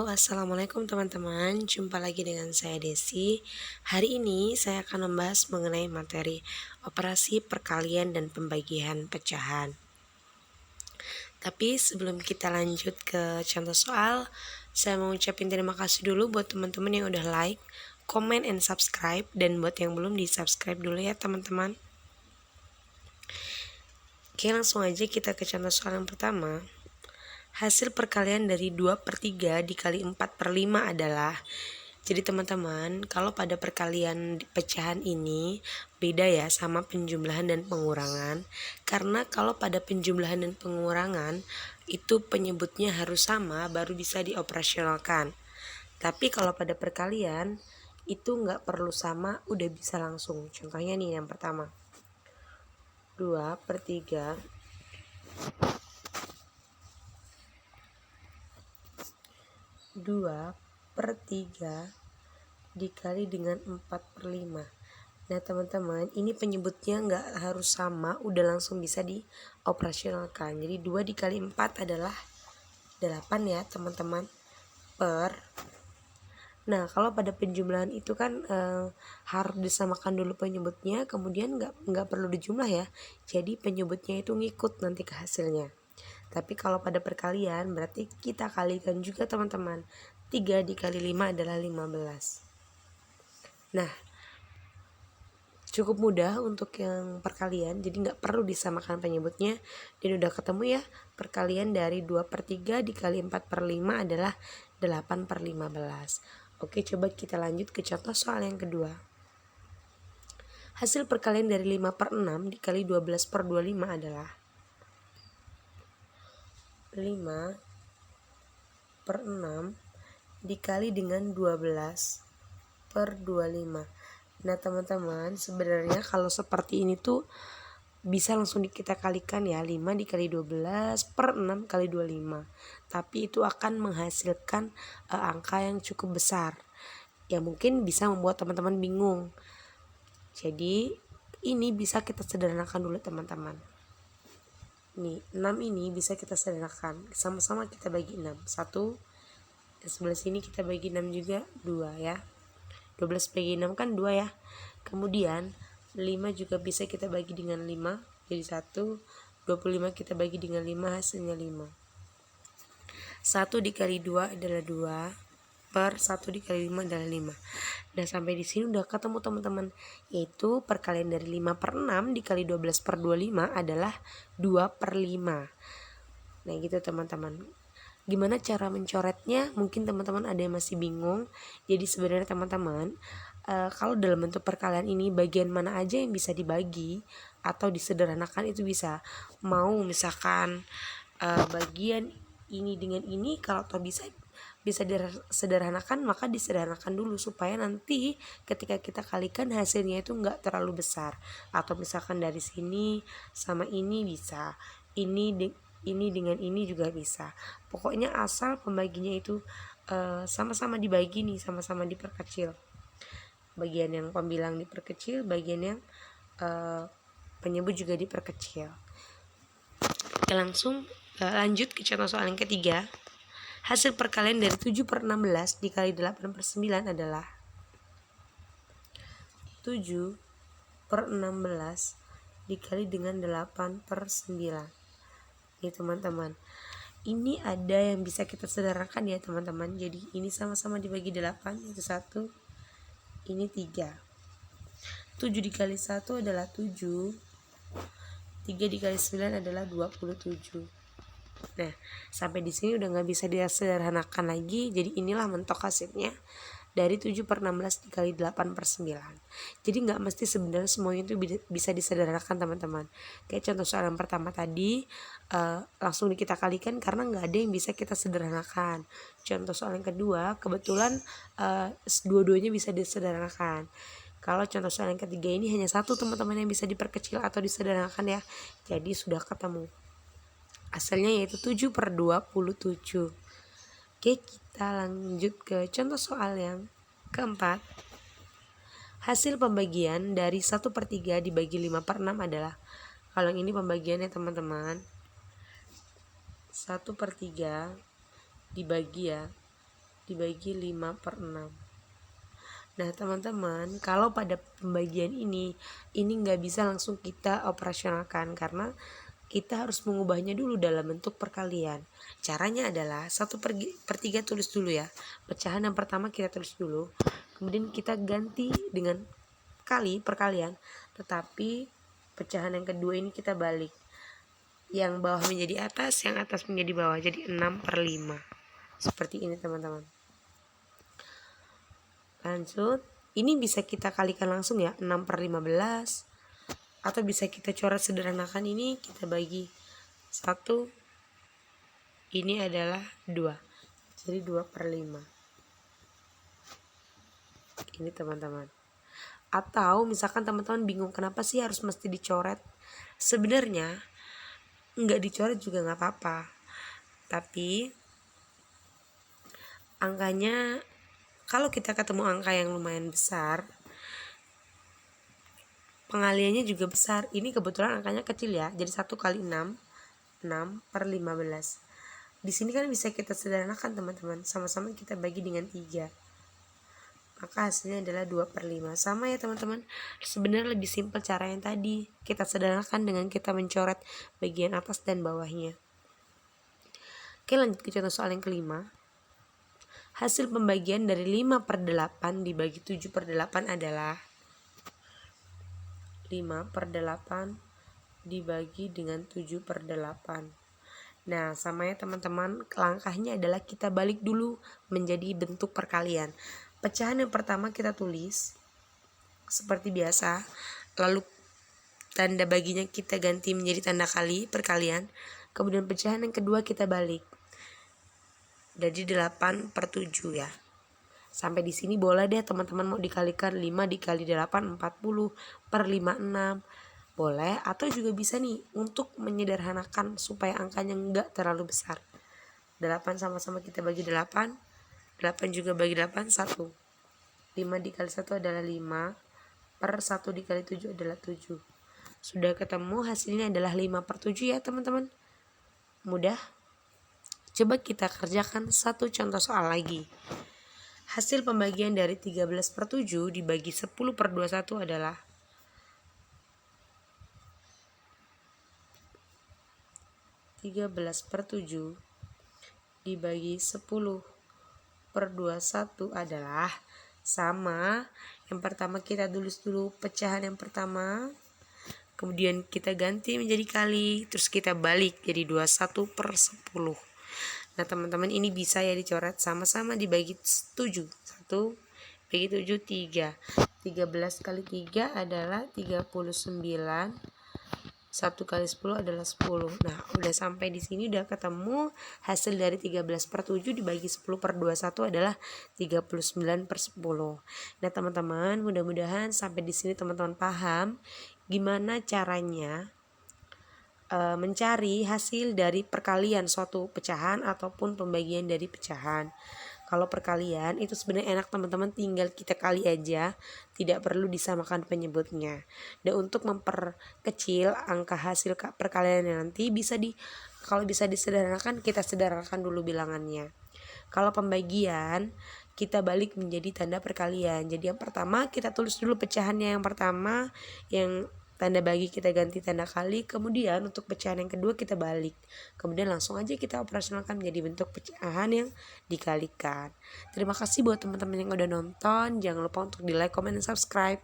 Assalamualaikum teman-teman. Jumpa lagi dengan saya Desi. Hari ini saya akan membahas mengenai materi operasi perkalian dan pembagian pecahan. Tapi sebelum kita lanjut ke contoh soal, saya mau ucapin terima kasih dulu buat teman-teman yang udah like, comment, and subscribe. Dan buat yang belum di-subscribe dulu ya teman-teman. Oke, langsung aja kita ke contoh soal yang pertama. Hasil perkalian dari 2/3 dikali 4/5 adalah. Jadi teman-teman, kalau pada perkalian pecahan ini beda ya sama penjumlahan dan pengurangan. Karena kalau pada penjumlahan dan pengurangan itu penyebutnya harus sama baru bisa dioperasionalkan. Tapi kalau pada perkalian itu nggak perlu sama, udah bisa langsung. Contohnya nih yang pertama, 2/3 dikali dengan 4/5. Nah teman-teman, ini penyebutnya nggak harus sama, udah langsung bisa dioperasionalkan. Jadi 2 dikali 4 adalah 8 ya teman-teman. Nah kalau pada penjumlahan itu kan harus disamakan dulu penyebutnya, kemudian nggak perlu dijumlah ya. Jadi penyebutnya itu ngikut nanti ke hasilnya. Tapi kalau pada perkalian berarti kita kalikan juga teman-teman. 3 dikali 5 adalah 15. Nah, cukup mudah untuk yang perkalian, jadi nggak perlu disamakan penyebutnya. Dan udah ketemu ya, perkalian dari 2/3 dikali 4/5 adalah 8/15. Oke, coba kita lanjut ke contoh soal yang kedua. Hasil perkalian dari 5/6 dikali 12/25 adalah 5/6 dikali dengan 12/25. Nah teman-teman, sebenarnya kalau seperti ini tuh bisa langsung kita kalikan ya, 5 dikali 12/6 kali 25. Tapi itu akan menghasilkan angka yang cukup besar, ya mungkin bisa membuat teman-teman bingung. Jadi ini bisa kita sederhanakan dulu teman-teman. Nih 6 ini bisa kita sederhanakan, sama-sama kita bagi 6. 1, dan sebelah sini kita bagi 6 juga, 2 ya. 12 bagi 6 kan 2 ya. Kemudian 5 juga bisa kita bagi dengan 5 jadi 1. 25 kita bagi dengan 5 hasilnya 5. 1 dikali 2 adalah 2, per 1 dikali 5 adalah 5. Nah sampai di sini udah ketemu teman-teman, yaitu perkalian dari 5/6 dikali 12/25 adalah 2/5. Nah gitu teman-teman. Gimana cara mencoretnya? Mungkin teman-teman ada yang masih bingung. Jadi sebenarnya teman-teman, kalau dalam bentuk perkalian ini bagian mana aja yang bisa dibagi atau disederhanakan itu bisa. Mau misalkan bagian ini dengan ini, kalau toh bisa disederhanakan maka disederhanakan dulu supaya nanti ketika kita kalikan hasilnya itu enggak terlalu besar. Atau misalkan dari sini sama ini bisa, ini dengan ini juga bisa. Pokoknya asal pembaginya itu sama-sama dibagi nih, sama-sama diperkecil. Bagian yang pembilang diperkecil, bagian yang penyebut juga diperkecil. Oke, langsung lanjut ke contoh soal yang ketiga. Hasil perkalian dari 7/16 dikali 8/9 adalah 7/16 dikali dengan 8/9. Nih teman-teman, ini ada yang bisa kita sederhanakan ya teman-teman. Jadi ini sama-sama dibagi 8, itu 1, ini 3. 7 dikali 1 adalah 7, 3 dikali 9 adalah 27. Nah sampai di sini udah nggak bisa disederhanakan lagi. Jadi inilah mentok hasilnya dari 7/16 dikali 8/9. Jadi nggak mesti sebenarnya semuanya itu bisa disederhanakan teman-teman. Kayak contoh soal yang pertama tadi, langsung kita kalikan karena nggak ada yang bisa kita sederhanakan. Contoh soal yang kedua kebetulan dua-duanya bisa disederhanakan. Kalau contoh soal yang ketiga ini hanya satu teman-teman yang bisa diperkecil atau disederhanakan ya. Jadi sudah ketemu hasilnya yaitu 7/27. Oke, kita lanjut ke contoh soal yang keempat. Hasil pembagian dari 1/3 dibagi 5/6 adalah, kalau ini pembagiannya teman-teman, 1/3 dibagi ya dibagi 5/6. Nah teman-teman, kalau pada pembagian ini nggak bisa langsung kita operasionalkan karena kita harus mengubahnya dulu dalam bentuk perkalian. Caranya adalah 1/3 tulis dulu ya. Pecahan yang pertama kita tulis dulu, kemudian kita ganti dengan perkalian, tetapi pecahan yang kedua ini kita balik. Yang bawah menjadi atas, yang atas menjadi bawah, jadi 6/5. Seperti ini teman-teman. Lanjut, ini bisa kita kalikan langsung ya, 6/15. Atau bisa kita coret sederhanakan, ini kita bagi 1, ini adalah 2. Jadi 2/5. Ini teman-teman. Atau misalkan teman-teman bingung kenapa sih harus mesti dicoret. Sebenarnya nggak dicoret juga nggak apa-apa. Tapi angkanya, kalau kita ketemu angka yang lumayan besar, pengaliannya juga besar. Ini kebetulan angkanya kecil ya, jadi 1 kali 6, 6/15. Di sini kan bisa kita sederhanakan teman-teman, sama-sama kita bagi dengan 3. Maka hasilnya adalah 2/5. Sama ya teman-teman, sebenarnya lebih simpel cara yang tadi. Kita sederhanakan dengan kita mencoret bagian atas dan bawahnya. Oke, lanjut ke contoh soal yang kelima. Hasil pembagian dari 5/8 dibagi 7/8 adalah 5/8 dibagi dengan 7/8. Nah, sama ya teman-teman, langkahnya adalah kita balik dulu menjadi bentuk perkalian. Pecahan yang pertama kita tulis seperti biasa, lalu tanda baginya kita ganti menjadi tanda perkalian. Kemudian pecahan yang kedua kita balik. Jadi 8/7 ya. Sampai di sini boleh deh teman-teman mau dikalikan 5 dikali 8 40/56. Boleh, atau juga bisa nih untuk menyederhanakan supaya angkanya enggak terlalu besar. 8 sama-sama kita bagi 8. 8 juga bagi 8, 1. 5 dikali 1 adalah 5. Per 1 dikali 7 adalah 7. Sudah ketemu, hasilnya adalah 5/7 ya teman-teman. Mudah. Coba kita kerjakan satu contoh soal lagi. Hasil pembagian dari 13/7 dibagi 10/21 adalah 13/7 dibagi 10/21 adalah sama. Yang pertama kita tulis dulu pecahan yang pertama, kemudian kita ganti menjadi kali, terus kita balik jadi 21/10. Nah teman-teman, ini bisa ya dicoret, sama-sama dibagi 7. 1 bagi 7, 3. 13 kali 3 adalah 39. 1 kali 10 adalah 10. Nah udah sampai di sini, udah ketemu hasil dari 13/7 dibagi 10/21 adalah 39/10. Nah teman-teman, mudah-mudahan sampai di sini teman-teman paham gimana caranya mencari hasil dari perkalian suatu pecahan ataupun pembagian dari pecahan. Kalau perkalian itu sebenarnya enak teman-teman, tinggal kita kali aja, tidak perlu disamakan penyebutnya. Dan untuk memperkecil angka hasil perkalian nanti kalau bisa disederhanakan, kita sederhanakan dulu bilangannya. Kalau pembagian kita balik menjadi tanda perkalian. Jadi yang pertama kita tulis dulu pecahannya yang pertama, yang tanda bagi kita ganti tanda kali, kemudian untuk pecahan yang kedua kita balik, kemudian langsung aja kita operasionalkan menjadi bentuk pecahan yang dikalikan. Terima kasih buat teman-teman yang udah nonton, jangan lupa untuk di like, comment, dan subscribe.